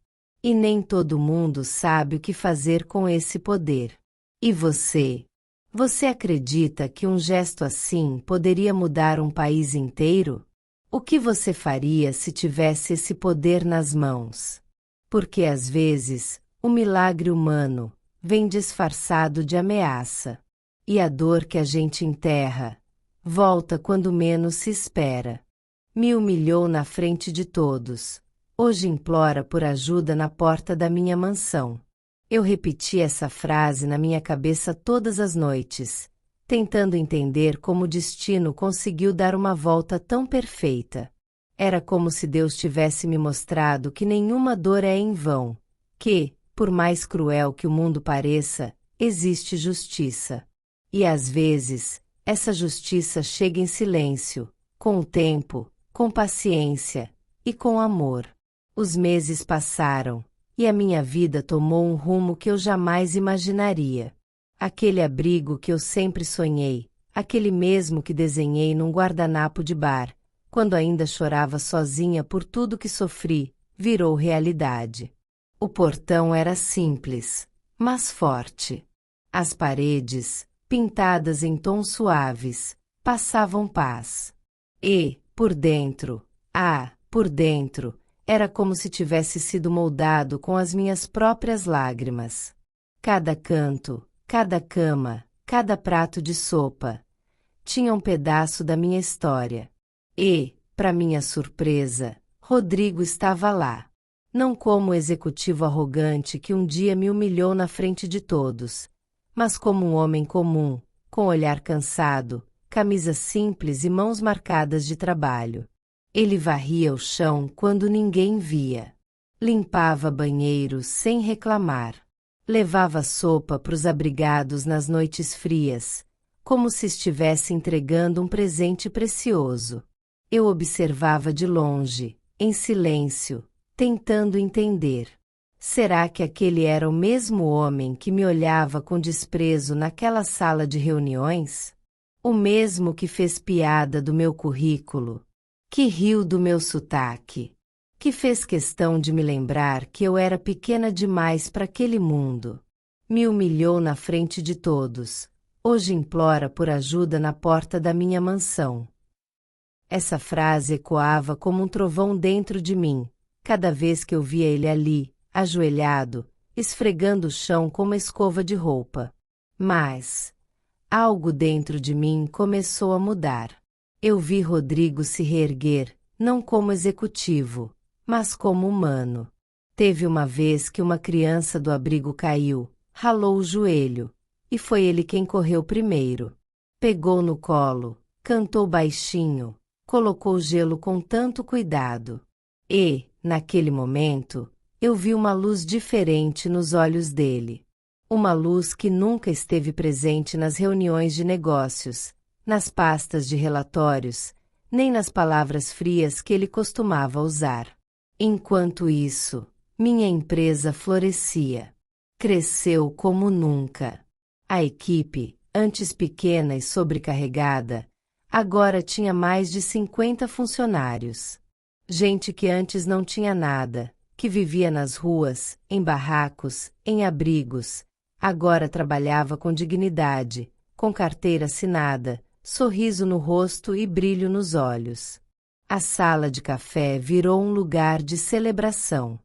E nem todo mundo sabe o que fazer com esse poder. E você? Você acredita que um gesto assim poderia mudar um país inteiro? O que você faria se tivesse esse poder nas mãos? Porque às vezes, o milagre humano vem disfarçado de ameaça. E a dor que a gente enterra volta quando menos se espera. Me humilhou na frente de todos. Hoje implora por ajuda na porta da minha mansão. Eu repeti essa frase na minha cabeça todas as noites, tentando entender como o destino conseguiu dar uma volta tão perfeita. Era como se Deus tivesse me mostrado que nenhuma dor é em vão, que, por mais cruel que o mundo pareça, existe justiça. E às vezes, essa justiça chega em silêncio, com o tempo, com paciência e com amor. Os meses passaram, e a minha vida tomou um rumo que eu jamais imaginaria. Aquele abrigo que eu sempre sonhei, aquele mesmo que desenhei num guardanapo de bar, quando ainda chorava sozinha por tudo que sofri, virou realidade. O portão era simples, mas forte. As paredes, pintadas em tons suaves, passavam paz. E, por dentro, era como se tivesse sido moldado com as minhas próprias lágrimas. Cada canto, cada cama, cada prato de sopa tinha um pedaço da minha história. E, para minha surpresa, Rodrigo estava lá. Não como o executivo arrogante que um dia me humilhou na frente de todos, mas como um homem comum, com olhar cansado, camisa simples e mãos marcadas de trabalho. Ele varria o chão quando ninguém via. Limpava banheiros sem reclamar. Levava sopa para os abrigados nas noites frias, como se estivesse entregando um presente precioso. Eu observava de longe, em silêncio, tentando entender. Será que aquele era o mesmo homem que me olhava com desprezo naquela sala de reuniões? O mesmo que fez piada do meu currículo, que riu do meu sotaque, que fez questão de me lembrar que eu era pequena demais para aquele mundo. Me humilhou na frente de todos. Hoje implora por ajuda na porta da minha mansão. Essa frase ecoava como um trovão dentro de mim, cada vez que eu via ele ali, ajoelhado, esfregando o chão com uma escova de roupa. Mas algo dentro de mim começou a mudar. Eu vi Rodrigo se reerguer, não como executivo, mas como humano. Teve uma vez que uma criança do abrigo caiu, ralou o joelho, e foi ele quem correu primeiro. Pegou no colo, cantou baixinho, colocou gelo com tanto cuidado. E, naquele momento, eu vi uma luz diferente nos olhos dele. Uma luz que nunca esteve presente nas reuniões de negócios, nas pastas de relatórios, nem nas palavras frias que ele costumava usar. Enquanto isso, minha empresa florescia. Cresceu como nunca. A equipe, antes pequena e sobrecarregada, agora tinha mais de 50 funcionários. Gente que antes não tinha nada, que vivia nas ruas, em barracos, em abrigos, agora trabalhava com dignidade, com carteira assinada, sorriso no rosto e brilho nos olhos. A sala de café virou um lugar de celebração.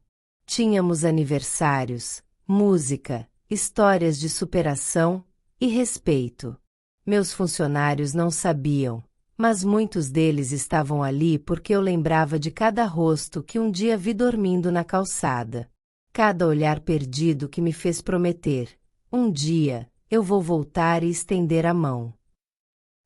Tínhamos aniversários, música, histórias de superação e respeito. Meus funcionários não sabiam, mas muitos deles estavam ali porque eu lembrava de cada rosto que um dia vi dormindo na calçada. Cada olhar perdido que me fez prometer, um dia, eu vou voltar e estender a mão.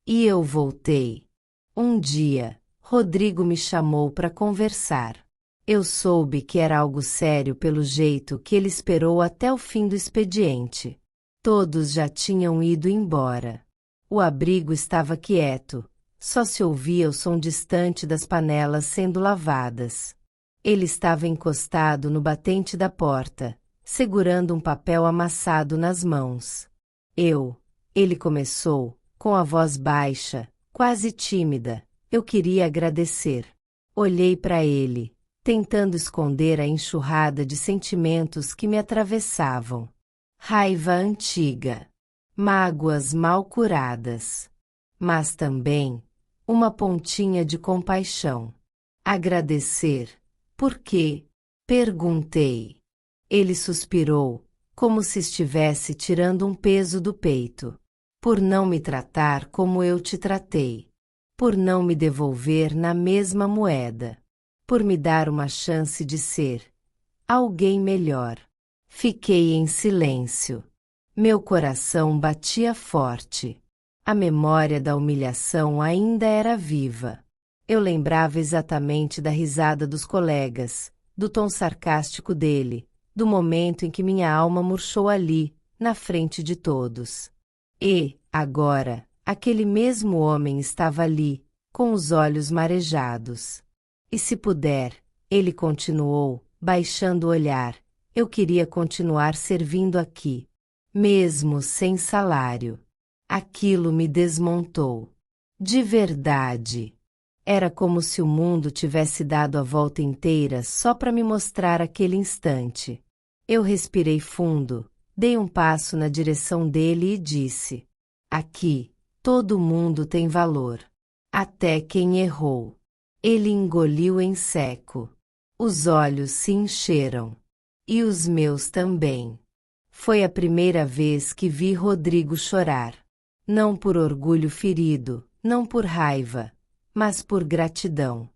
E eu voltei. Um dia, Rodrigo me chamou para conversar. Eu soube que era algo sério pelo jeito que ele esperou até o fim do expediente. Todos já tinham ido embora. O abrigo estava quieto, só se ouvia o som distante das panelas sendo lavadas. Ele estava encostado no batente da porta, segurando um papel amassado nas mãos. Ele começou, com a voz baixa, quase tímida. Eu queria agradecer. Olhei para ele, tentando esconder a enxurrada de sentimentos que me atravessavam. Raiva antiga, mágoas mal curadas, mas também uma pontinha de compaixão. Agradecer. Por quê? Perguntei. Ele suspirou, como se estivesse tirando um peso do peito. Por não me tratar como eu te tratei. Por não me devolver na mesma moeda. Por me dar uma chance de ser alguém melhor. Fiquei em silêncio. Meu coração batia forte. A memória da humilhação ainda era viva. Eu lembrava exatamente da risada dos colegas, do tom sarcástico dele, do momento em que minha alma murchou ali, na frente de todos. E, agora, aquele mesmo homem estava ali, com os olhos marejados. E se puder, ele continuou, baixando o olhar, eu queria continuar servindo aqui, mesmo sem salário. Aquilo me desmontou. De verdade. Era como se o mundo tivesse dado a volta inteira só para me mostrar aquele instante. Eu respirei fundo, dei um passo na direção dele e disse: aqui, todo mundo tem valor. Até quem errou. Ele engoliu em seco. Os olhos se encheram. E os meus também. Foi a primeira vez que vi Rodrigo chorar. Não por orgulho ferido, não por raiva, mas por gratidão.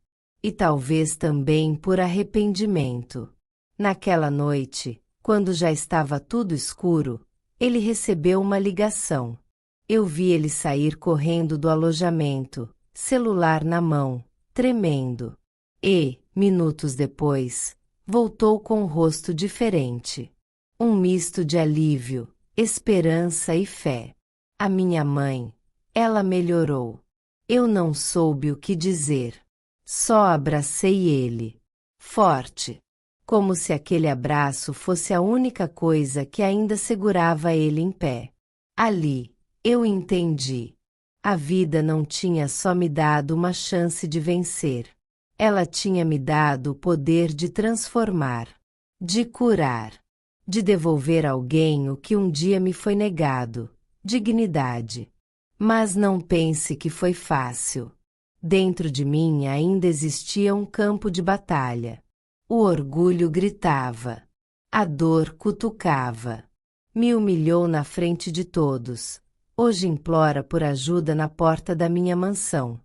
E talvez também por arrependimento. Naquela noite, quando já estava tudo escuro, ele recebeu uma ligação. Eu vi ele sair correndo do alojamento, celular na mão, tremendo. E, minutos depois, voltou com o rosto diferente. Um misto de alívio, esperança e fé. A minha mãe, ela melhorou. Eu não soube o que dizer. Só abracei ele. Forte. Como se aquele abraço fosse a única coisa que ainda segurava ele em pé. Ali, eu entendi. A vida não tinha só me dado uma chance de vencer. Ela tinha me dado o poder de transformar, de curar, de devolver a alguém o que um dia me foi negado, dignidade. Mas não pense que foi fácil. Dentro de mim ainda existia um campo de batalha. O orgulho gritava. A dor cutucava. Me humilhou na frente de todos. Hoje implora por ajuda na porta da minha mansão.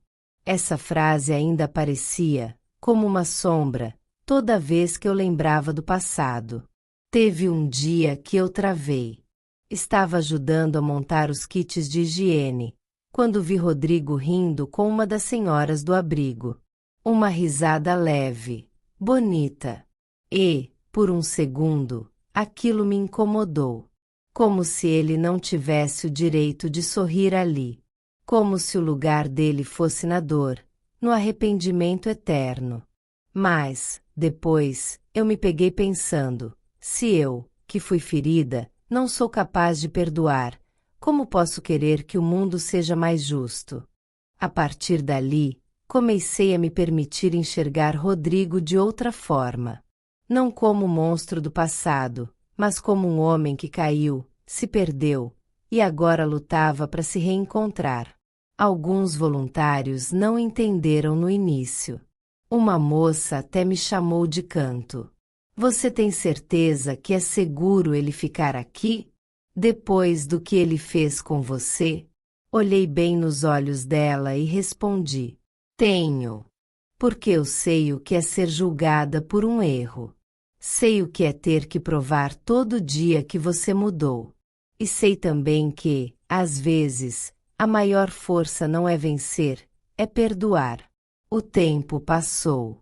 Essa frase ainda aparecia, como uma sombra, toda vez que eu lembrava do passado. Teve um dia que eu travei. Estava ajudando a montar os kits de higiene, quando vi Rodrigo rindo com uma das senhoras do abrigo. Uma risada leve, bonita. E, por um segundo, aquilo me incomodou. Como se ele não tivesse o direito de sorrir ali. Como se o lugar dele fosse na dor, no arrependimento eterno. Mas, depois, eu me peguei pensando, se eu, que fui ferida, não sou capaz de perdoar, como posso querer que o mundo seja mais justo? A partir dali, comecei a me permitir enxergar Rodrigo de outra forma. Não como o monstro do passado, mas como um homem que caiu, se perdeu, e agora lutava para se reencontrar. Alguns voluntários não entenderam no início. Uma moça até me chamou de canto. Você tem certeza que é seguro ele ficar aqui? Depois do que ele fez com você? Olhei bem nos olhos dela e respondi: tenho. Porque eu sei o que é ser julgada por um erro. Sei o que é ter que provar todo dia que você mudou. E sei também que, às vezes, a maior força não é vencer, é perdoar. O tempo passou.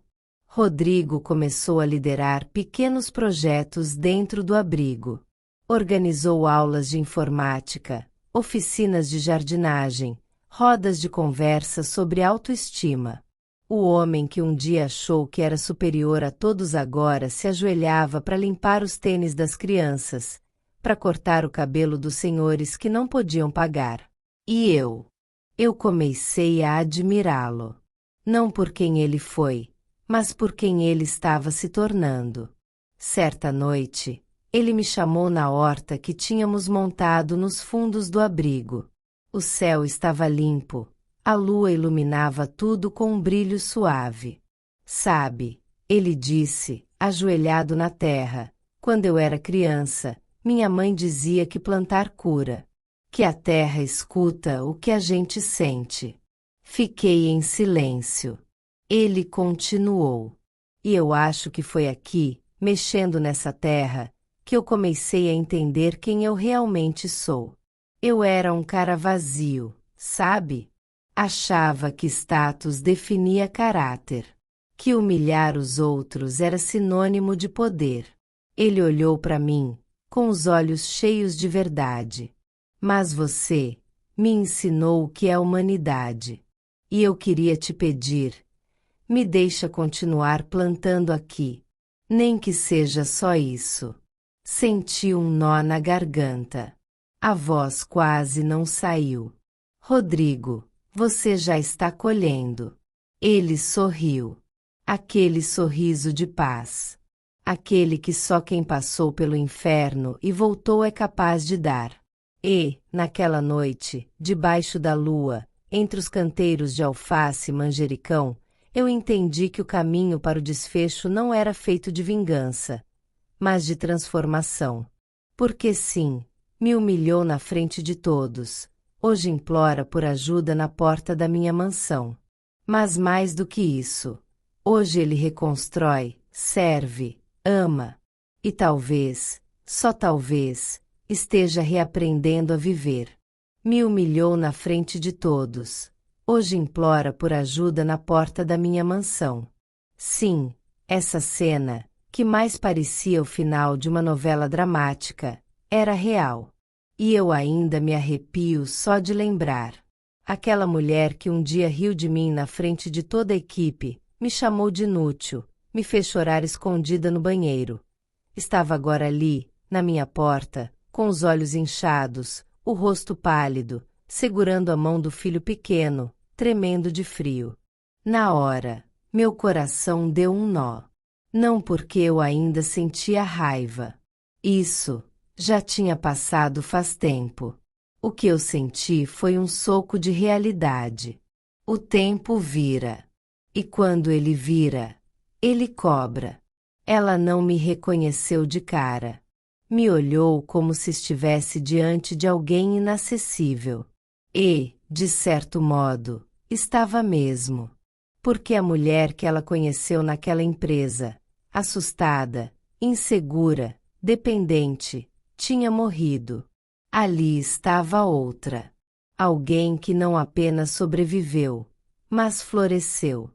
Rodrigo começou a liderar pequenos projetos dentro do abrigo. Organizou aulas de informática, oficinas de jardinagem, rodas de conversa sobre autoestima. O homem que um dia achou que era superior a todos agora se ajoelhava para limpar os tênis das crianças, para cortar o cabelo dos senhores que não podiam pagar. E eu comecei a admirá-lo. Não por quem ele foi, mas por quem ele estava se tornando. Certa noite, ele me chamou na horta que tínhamos montado nos fundos do abrigo. O céu estava limpo, a lua iluminava tudo com um brilho suave. Sabe, ele disse, ajoelhado na terra, quando eu era criança, minha mãe dizia que plantar cura, que a terra escuta o que a gente sente. Fiquei em silêncio. Ele continuou. E eu acho que foi aqui, mexendo nessa terra, que eu comecei a entender quem eu realmente sou. Eu era um cara vazio, sabe? Achava que status definia caráter, que humilhar os outros era sinônimo de poder. Ele olhou para mim, com os olhos cheios de verdade. Mas você me ensinou o que é humanidade. E eu queria te pedir, me deixa continuar plantando aqui. Nem que seja só isso. Senti um nó na garganta. A voz quase não saiu. Rodrigo, você já está colhendo. Ele sorriu. Aquele sorriso de paz. Aquele que só quem passou pelo inferno e voltou é capaz de dar. E, naquela noite, debaixo da lua, entre os canteiros de alface e manjericão, eu entendi que o caminho para o desfecho não era feito de vingança, mas de transformação. Porque sim, me humilhou na frente de todos. Hoje implora por ajuda na porta da minha mansão. Mas mais do que isso, hoje ele reconstrói, serve, ama. E talvez, só talvez, esteja reaprendendo a viver. Me humilhou na frente de todos. Hoje implora por ajuda na porta da minha mansão. Sim, essa cena, que mais parecia o final de uma novela dramática, era real. E eu ainda me arrepio só de lembrar. Aquela mulher que um dia riu de mim na frente de toda a equipe, me chamou de inútil, me fez chorar escondida no banheiro. Estava agora ali, na minha porta, com os olhos inchados, o rosto pálido, segurando a mão do filho pequeno, tremendo de frio. Na hora, meu coração deu um nó. Não porque eu ainda sentia raiva. Isso já tinha passado faz tempo. O que eu senti foi um soco de realidade. O tempo vira. E quando ele vira, ele cobra. Ela não me reconheceu de cara. Me olhou como se estivesse diante de alguém inacessível. E, de certo modo, estava mesmo. Porque a mulher que ela conheceu naquela empresa, assustada, insegura, dependente, tinha morrido. Ali estava outra. Alguém que não apenas sobreviveu, mas floresceu.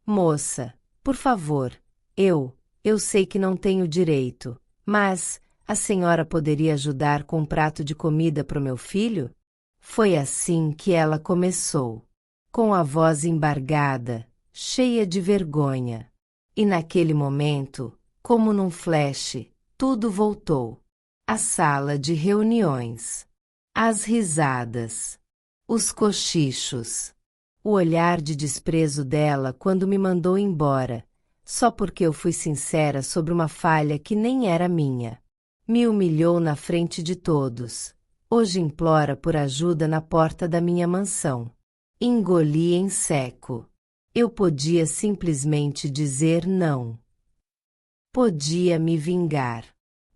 Moça, por favor, eu sei que não tenho direito, mas a senhora poderia ajudar com um prato de comida para o meu filho? Foi assim que ela começou, com a voz embargada, cheia de vergonha. E naquele momento, como num flash, tudo voltou. A sala de reuniões. As risadas. Os cochichos. O olhar de desprezo dela quando me mandou embora, só porque eu fui sincera sobre uma falha que nem era minha. Me humilhou na frente de todos. Hoje implora por ajuda na porta da minha mansão. Engoli em seco. Eu podia simplesmente dizer não. Podia me vingar.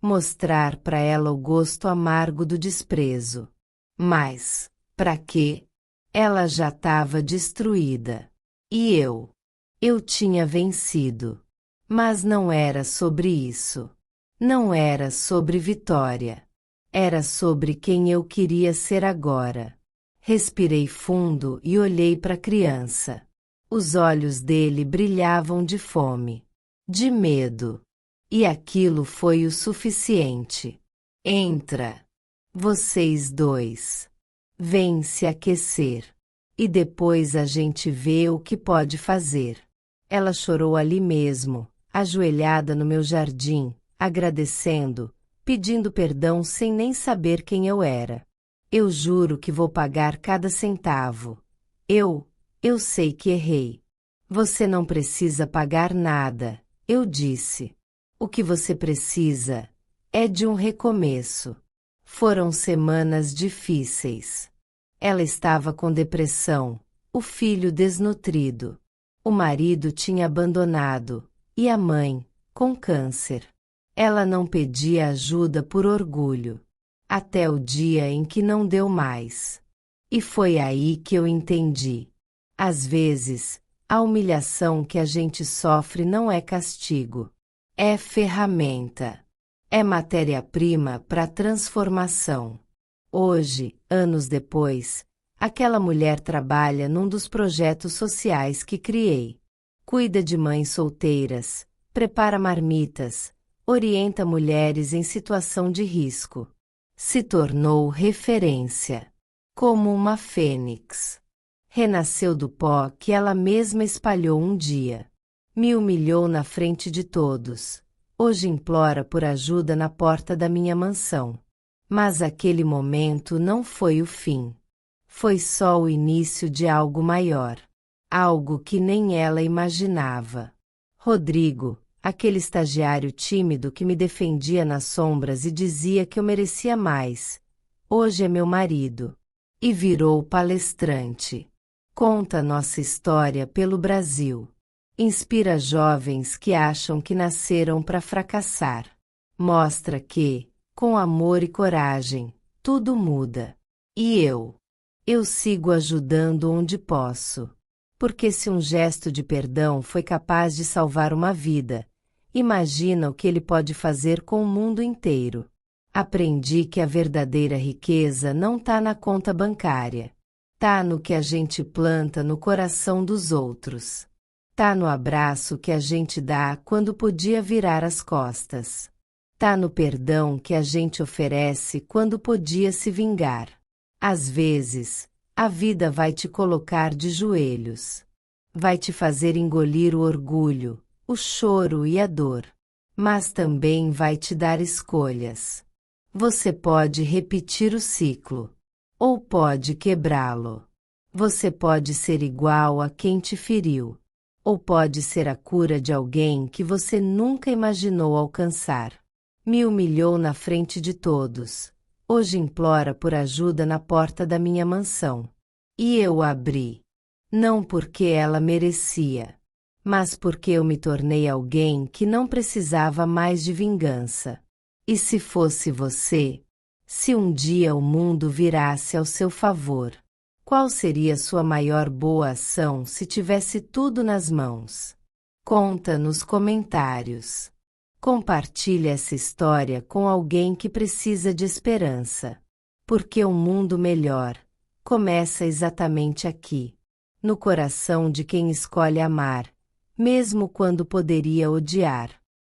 Mostrar para ela o gosto amargo do desprezo. Mas, para quê? Ela já estava destruída. E eu tinha vencido. Mas não era sobre isso. Não era sobre vitória. Era sobre quem eu queria ser agora. Respirei fundo e olhei para a criança. Os olhos dele brilhavam de fome, de medo. E aquilo foi o suficiente. Entra. Vocês dois. Vêm se aquecer. E depois a gente vê o que pode fazer. Ela chorou ali mesmo, ajoelhada no meu jardim, agradecendo, pedindo perdão sem nem saber quem eu era. Eu juro que vou pagar cada centavo. Eu sei que errei. Você não precisa pagar nada, eu disse. O que você precisa é de um recomeço. Foram semanas difíceis. Ela estava com depressão, o filho desnutrido. O marido tinha abandonado, e a mãe, com câncer. Ela não pedia ajuda por orgulho. Até o dia em que não deu mais. E foi aí que eu entendi. Às vezes, a humilhação que a gente sofre não é castigo. É ferramenta. É matéria-prima para transformação. Hoje, anos depois, aquela mulher trabalha num dos projetos sociais que criei. Cuida de mães solteiras, prepara marmitas, orienta mulheres em situação de risco. Se tornou referência. Como uma fênix. Renasceu do pó que ela mesma espalhou um dia. Me humilhou na frente de todos. Hoje implora por ajuda na porta da minha mansão. Mas aquele momento não foi o fim. Foi só o início de algo maior. algo que nem ela imaginava. Rodrigo, aquele estagiário tímido que me defendia nas sombras e dizia que eu merecia mais, hoje é meu marido. E virou palestrante. Conta nossa história pelo Brasil. Inspira jovens que acham que nasceram para fracassar. Mostra que, com amor e coragem, tudo muda. E eu sigo ajudando onde posso. Porque se um gesto de perdão foi capaz de salvar uma vida, imagina o que ele pode fazer com o mundo inteiro. Aprendi que a verdadeira riqueza não tá na conta bancária. Tá no que a gente planta no coração dos outros. Tá no abraço que a gente dá quando podia virar as costas. Tá no perdão que a gente oferece quando podia se vingar. Às vezes, a vida vai te colocar de joelhos. Vai te fazer engolir o orgulho, o choro e a dor. Mas também vai te dar escolhas. Você pode repetir o ciclo, ou pode quebrá-lo. Você pode ser igual a quem te feriu, ou pode ser a cura de alguém que você nunca imaginou alcançar. Me humilhou na frente de todos. Hoje implora por ajuda na porta da minha mansão. E eu abri. Não porque ela merecia, mas porque eu me tornei alguém que não precisava mais de vingança. E se fosse você, se um dia o mundo virasse ao seu favor, qual seria sua maior boa ação se tivesse tudo nas mãos? Conta nos comentários. Compartilhe essa história com alguém que precisa de esperança. Porque um mundo melhor começa exatamente aqui, no coração de quem escolhe amar, mesmo quando poderia odiar.